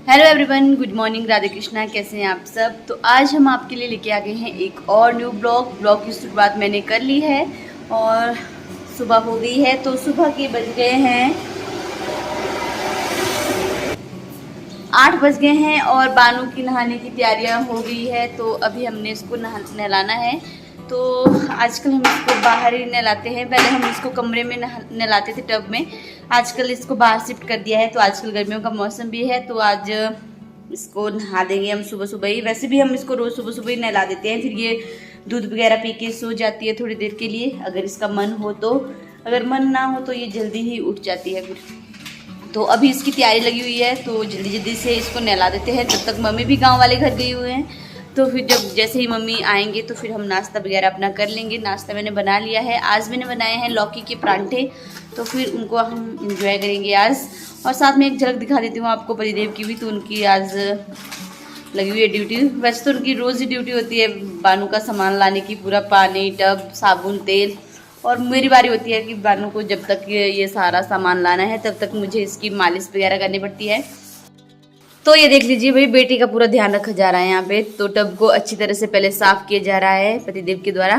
Hello everyone, good morning, Radhe Krishna. कैसे हैं आप सब। तो आज हम आपके लिए लेके आ गए हैं एक और न्यू ब्लॉग की शुरुआत मैंने कर ली है और सुबह हो गई है। तो सुबह के बज गए हैं 8 बज गए हैं और बानू की नहाने की तैयारियां हो गई है। तो अभी हमने इसको नहलाना है। तो आजकल हम इसको बाहर ही नहलाते हैं। पहले हम इसको कमरे में नहलाते थे, टब में। आजकल इसको बाहर शिफ्ट कर दिया है। तो आजकल गर्मियों का मौसम भी है, तो आज इसको नहा देंगे हम सुबह सुबह ही। वैसे भी हम इसको रोज़ सुबह सुबह ही नहला देते हैं, फिर ये दूध वगैरह पी के सो जाती है थोड़ी देर के लिए, अगर इसका मन हो तो। अगर मन ना हो तो ये जल्दी ही उठ जाती है फिर। तो अभी इसकी तैयारी लगी हुई है, तो जल्दी जल्दी से इसको नहला देते हैं। तब तक मम्मी भी गांव वाले घर गई हुए हैं। तो फिर जब जैसे ही मम्मी आएंगे तो फिर हम नाश्ता वगैरह अपना कर लेंगे। नाश्ता मैंने बना लिया है। आज मैंने बनाए हैं लौकी के परांठे, तो फिर उनको हम इंजॉय करेंगे आज। और साथ में एक झलक दिखा देती हूँ आपको पतिदेव की भी। तो उनकी आज लगी हुई है ड्यूटी। वैसे तो उनकी रोज़ ही ड्यूटी होती है बानू का सामान लाने की, पूरा पानी, टब, साबुन, तेल। और मेरी बारी होती है कि बानू को जब तक ये सारा सामान लाना है तब तक मुझे इसकी मालिश वगैरह करनी पड़ती है। तो ये देख लीजिए भाई, बेटी का पूरा ध्यान रखा जा रहा है यहाँ पे। तो टब को अच्छी तरह से पहले साफ किया जा रहा है पतिदेव के द्वारा,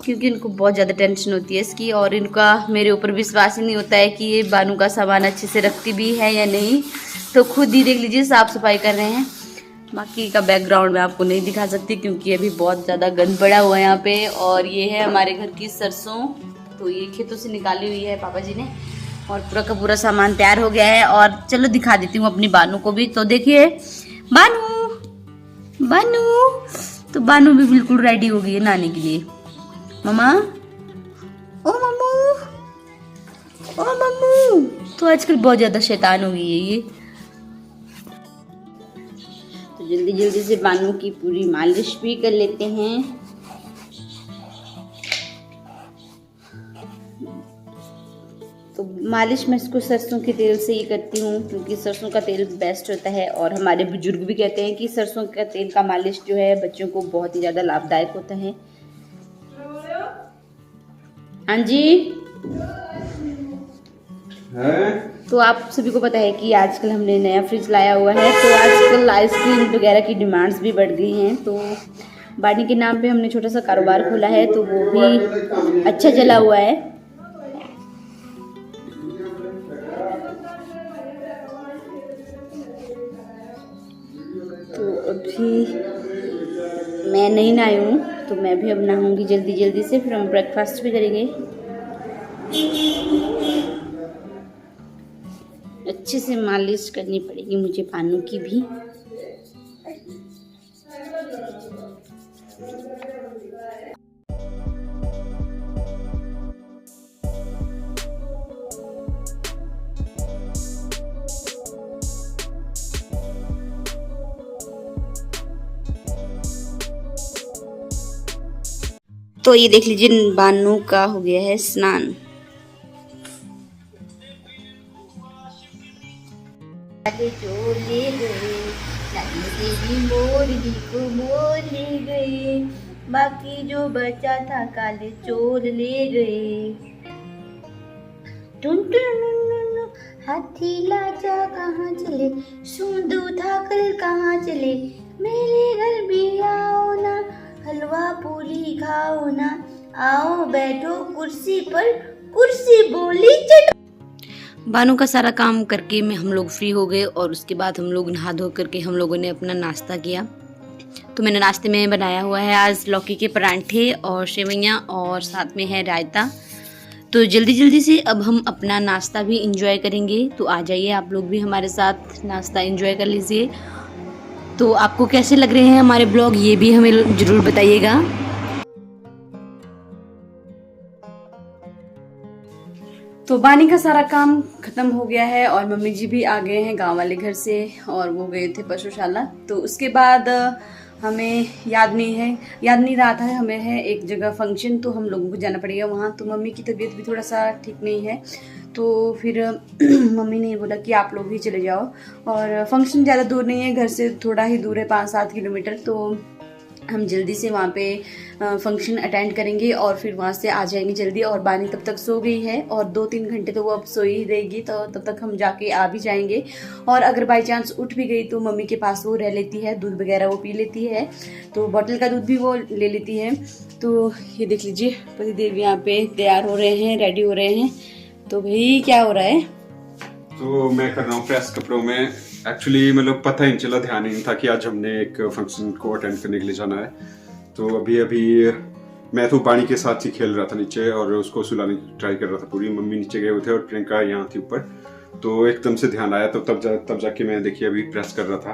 क्योंकि इनको बहुत ज़्यादा टेंशन होती है इसकी। और इनका मेरे ऊपर विश्वास ही नहीं होता है कि ये बानू का सामान अच्छे से रखती भी है या नहीं। तो खुद ही देख लीजिए साफ सफाई कर रहे हैं। बाकी का बैकग्राउंड में आपको नहीं दिखा सकती क्योंकि अभी बहुत ज़्यादा गंद पड़ा हुआ है यहाँ पे। और ये है हमारे घर की सरसों, तो ये खेतों से निकाली हुई है पापा जी ने। और पूरा का पूरा सामान तैयार हो गया है। और चलो दिखा देती हूँ अपनी बानू को भी। तो देखिए बानू, बानू तो बानू भी बिल्कुल रेडी हो गई है नहाने के लिए। मम्मा, ओ मम्मू, ओ मम्मू। तो आजकल बहुत ज़्यादा शैतान हो गई है ये। तो जल्दी जल्दी से बानू की पूरी मालिश भी कर लेते हैं। तो मालिश मैं इसको सरसों के तेल से ही करती हूँ, क्योंकि सरसों का तेल बेस्ट होता है। और हमारे बुजुर्ग भी कहते हैं कि सरसों का तेल का मालिश जो है बच्चों को बहुत ही ज़्यादा लाभदायक होता है। हाँ जी है? तो आप सभी को पता है कि आजकल हमने नया फ्रिज लाया हुआ है। तो आजकल आइसक्रीम वगैरह की डिमांड्स भी बढ़ गई हैं। तो बानी के नाम पे हमने छोटा सा कारोबार खोला है, तो वो भी अच्छा चला हुआ है। तो अभी मैं नहीं नहाई हूँ, तो मैं भी अब नहाऊंगी जल्दी जल्दी से, फिर हम ब्रेकफास्ट भी करेंगे। अच्छे से मालिश करनी पड़ेगी मुझे बानू की भी। तो ये देख लीजिए बानू का हो गया है स्नान। चोर ले गए, मोरनी को मोर ले गए, बाकी जो बचा था काले चोर ले गए। टुन टुन हाथी लाजा कहाँ चले, सूंदू था कल कहाँ चले, मेरे घर भी आओ ना, हलवा पूरी खाओ ना, आओ बैठो कुर्सी पर, कुर्सी बोली चट। बानू का सारा काम करके में हम लोग फ्री हो गए और उसके बाद हम लोग नहा धो करके हम लोगों ने अपना नाश्ता किया। तो मैंने नाश्ते में बनाया हुआ है आज लौकी के परांठे और सेवइयाँ, और साथ में है रायता। तो जल्दी जल्दी से अब हम अपना नाश्ता भी इंजॉय करेंगे। तो आ जाइए आप लोग भी हमारे साथ नाश्ता इंजॉय कर लीजिए। तो आपको कैसे लग रहे हैं हमारे ब्लॉग, ये भी हमें ज़रूर बताइएगा। तो बानी का सारा काम खत्म हो गया है और मम्मी जी भी आ गए हैं गांव वाले घर से, और वो गए थे पशुशाला। तो उसके बाद हमें याद नहीं रहा था हमें है एक जगह फंक्शन, तो हम लोगों को जाना पड़ेगा वहाँ। तो मम्मी की तबीयत भी थोड़ा सा ठीक नहीं है, तो फिर मम्मी ने बोला कि आप लोग ही चले जाओ। और फंक्शन ज़्यादा दूर नहीं है, घर से थोड़ा ही दूर है, 5-7 किलोमीटर। तो हम जल्दी से वहाँ पे फंक्शन अटेंड करेंगे और फिर वहाँ से आ जाएंगे जल्दी। और बानी तब तक सो गई है और 2-3 घंटे तो वो अब सो ही रहेगी, तो तब तक हम जाके आ भी जाएंगे। और अगर बाई चांस उठ भी गई तो मम्मी के पास वो रह लेती है, दूध वगैरह वो पी लेती है, तो बॉटल का दूध भी वो ले लेती है। तो ये देख लीजिए पतिदेव यहाँ पे तैयार हो रहे हैं, रेडी हो रहे हैं। तो भाई क्या हो रहा है? तो मैं कर रहा हूँ प्रेस कपड़ों में। एक्चुअली मतलब पता ही नहीं चला, ध्यान ही नहीं था कि आज हमने एक फंक्शन को अटेंड करने के लिए जाना है। तो अभी मैं तो पानी के साथ ही खेल रहा था नीचे और उसको सुलाने की ट्राई कर रहा था पूरी। मम्मी नीचे गए हुए थे और प्रियंका यहाँ थी ऊपर। तो एकदम से ध्यान आया, तो तब जाके मैं देखिए अभी प्रेस कर रहा था।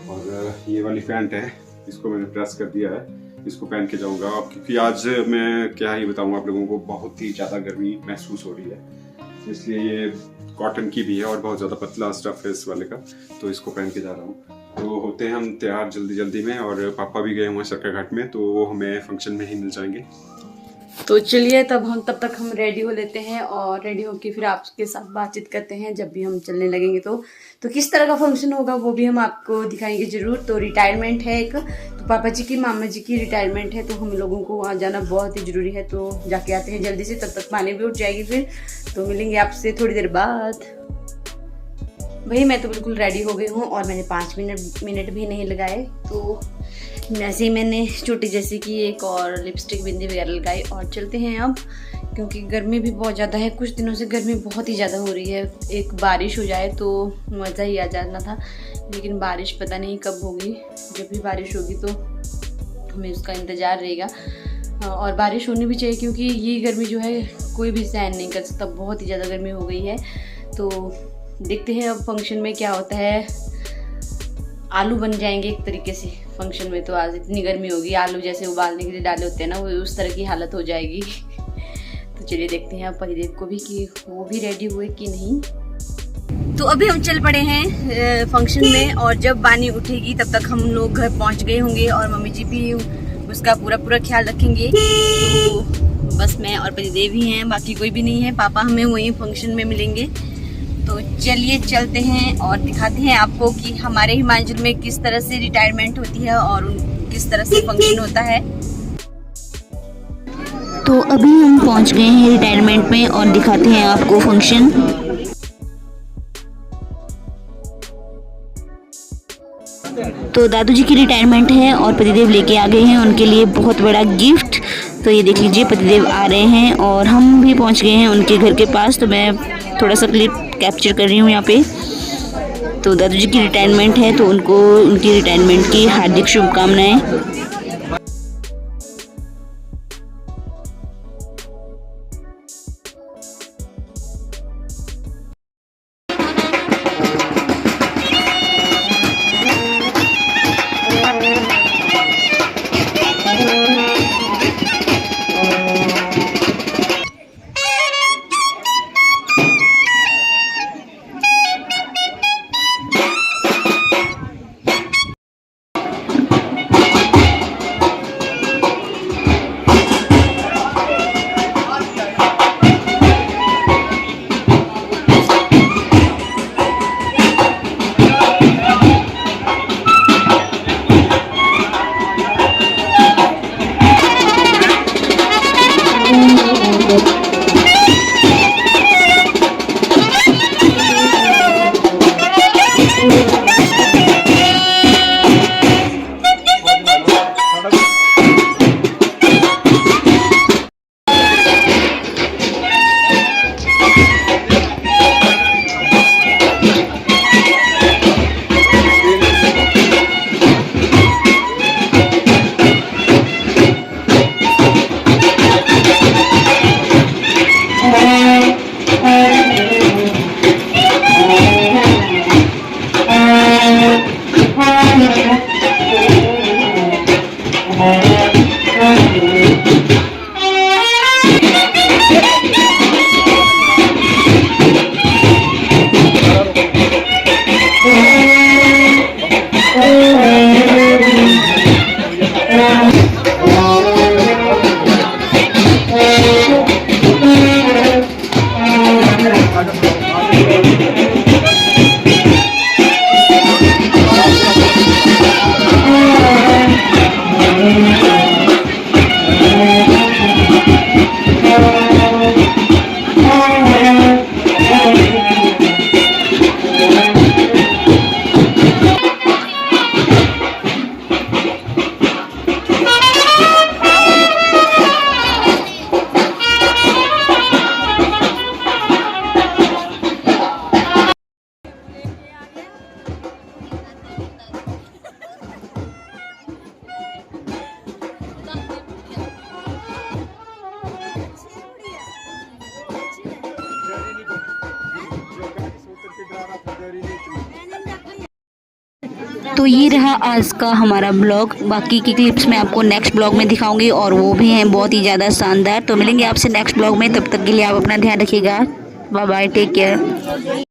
और ये वाली पैंट है, इसको मैंने प्रेस कर दिया है, इसको पहन के जाऊँगा। क्योंकि आज मैं क्या ही बताऊँ आप लोगों को, बहुत ही ज़्यादा गर्मी महसूस हो रही है, इसलिए ये कॉटन की भी है और बहुत ज़्यादा पतला स्टफ है इस वाले का, तो इसको पहन के जा रहा हूँ। तो होते हैं हम तैयार जल्दी में, और पापा भी गए हुए हैं सरका घाट में, तो वो हमें फंक्शन में ही मिल जाएंगे। तो चलिए तब तक हम रेडी हो लेते हैं और रेडी होके फिर आपके साथ बातचीत करते हैं जब भी हम चलने लगेंगे। तो किस तरह का फंक्शन होगा वो भी हम आपको दिखाएंगे ज़रूर। तो रिटायरमेंट है एक, तो पापा जी की मामा जी की रिटायरमेंट है, तो हम लोगों को वहाँ जाना बहुत ही ज़रूरी है। तो जाके आते हैं जल्दी से, तब तक पानी भी उठ जाएगी फिर। तो मिलेंगे आपसे थोड़ी देर बाद। भाई मैं तो बिल्कुल रेडी हो गई हूँ और मैंने 5 मिनट भी नहीं लगाए। तो ऐसे ही मैंने छोटी जैसी की एक और लिपस्टिक बिंदी वगैरह लगाई और चलते हैं अब, क्योंकि गर्मी भी बहुत ज़्यादा है। कुछ दिनों से गर्मी बहुत ही ज़्यादा हो रही है। एक बारिश हो जाए तो मज़ा ही आ जाना था, लेकिन बारिश पता नहीं कब होगी। जब भी बारिश होगी तो हमें उसका इंतज़ार रहेगा, और बारिश होनी भी चाहिए, क्योंकि ये गर्मी जो है कोई भी सहन नहीं कर सकता, बहुत ही ज़्यादा गर्मी हो गई है। तो देखते हैं अब फंक्शन में क्या होता है। आलू बन जाएंगे एक तरीके से फंक्शन में, तो आज इतनी गर्मी होगी, आलू जैसे उबालने के लिए डाले होते हैं ना, वो उस तरह की हालत हो जाएगी। तो चलिए देखते हैं अब पतिदेव को भी कि वो भी रेडी हुए कि नहीं। तो अभी हम चल पड़े हैं फंक्शन में, और जब बानी उठेगी तब तक हम लोग घर पहुंच गए होंगे और मम्मी जी भी उसका पूरा ख्याल रखेंगे। तो बस मैं और पतिदेव ही हैं, बाकी कोई भी नहीं है। पापा हमें वहीं फंक्शन में मिलेंगे। तो चलिए चलते हैं और दिखाते हैं आपको कि हमारे हिमाचल में किस तरह से रिटायरमेंट होती है और किस तरह से फंक्शन होता है। तो अभी हम पहुंच गए हैं रिटायरमेंट में और दिखाते हैं आपको फंक्शन। तो दादू जी की रिटायरमेंट है और पतिदेव लेके आ गए हैं उनके लिए बहुत बड़ा गिफ्ट। तो ये देख लीजिए पतिदेव आ रहे हैं और हम भी पहुंच गए हैं उनके घर के पास। तो मैं थोड़ा सा क्लिप कैप्चर कर रही हूँ यहाँ पे। तो दादू जी की रिटायरमेंट है, तो उनको उनकी रिटायरमेंट की हार्दिक शुभकामनाएं। तो ये रहा आज का हमारा ब्लॉग। बाकी की क्लिप्स मैं आपको नेक्स्ट ब्लॉग में दिखाऊंगी और वो भी हैं बहुत ही ज़्यादा शानदार। तो मिलेंगे आपसे नेक्स्ट ब्लॉग में, तब तक के लिए आप अपना ध्यान रखिएगा। Bye bye, take care.